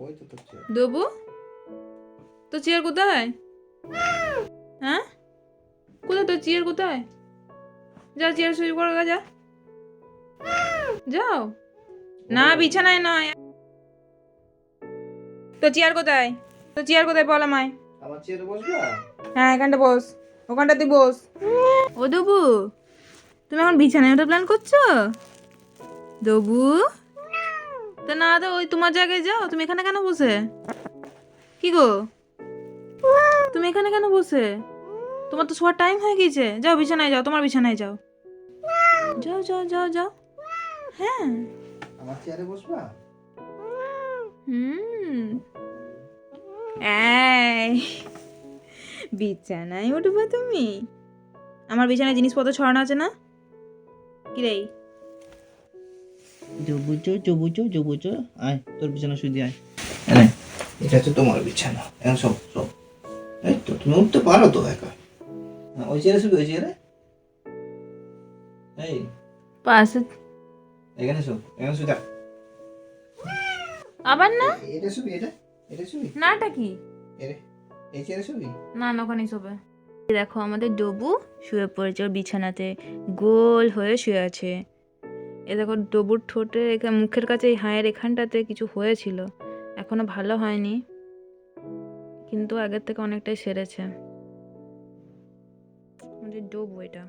ওই তো তোর চেয়ার। দেবু, তো চেয়ার কোথায়? হ্যাঁ, কোথায় তোর চেয়ার কোথায়? যা চেয়ার শুয়ে পড়ো গা, যা যাও। না বিছানায় নয়। তো চেয়ার কোথায়? তো চেয়ার কোথায় বল আমায়। আমার চেয়ারে বসবা? হ্যাঁ, এখানটা বস, ওখানটা তুই বস। ও দেবু, তুমি এখন বিছানায় ওঠা প্ল্যান করছো? দেবু, তো না তো ওই তোমার জায়গায় যাও। তুমি এখানে কেন বসে? কি গো, তুমি এখানে কেন বসে? তোমার তো শোয়ার টাইম হয়ে গেছে। যাও বিছানায় যাও, তোমার বিছানায় যাও। যাও যাও যাও যাও। হ্যাঁ। আমার চেয়ারে বসবা? হুম। এই, বিছানায় উঠবে তুমি? আমার বিছানায় জিনিসপত্র ছড়ানো আছে না? কি রে? জবুচো আয়, তোর বিছানা শুয়ে দিয়ে আয়। এনে, এটা হচ্ছে তোমার বিছানা। এখন সব সব এই তো তুমি উঠতে পারো তো একা। না, ওই চেয়ারে শুবি, ওই চেয়ারে। এই পাশে এখানে শো, এখানে শুয়ে থাক। আবার না? এটা শুবি, এটা এটা শুবি, নাটা কি? এই চেয়ারে শুবি। না না, ওখানেই শোবে। দেখো আমাদের ডবু শুয়ে পড়েছে ওর বিছানাতে, গোল হয়ে শুয়ে আছে। এ দেখো ডবুর ঠোঁটে মুখের কাছে এই হায়ের এখানটাতে কিছু হয়েছিল, এখনো ভালো হয়নি, কিন্তু আগের থেকে অনেকটাই সেরেছে। আমাদের ডবু এটা।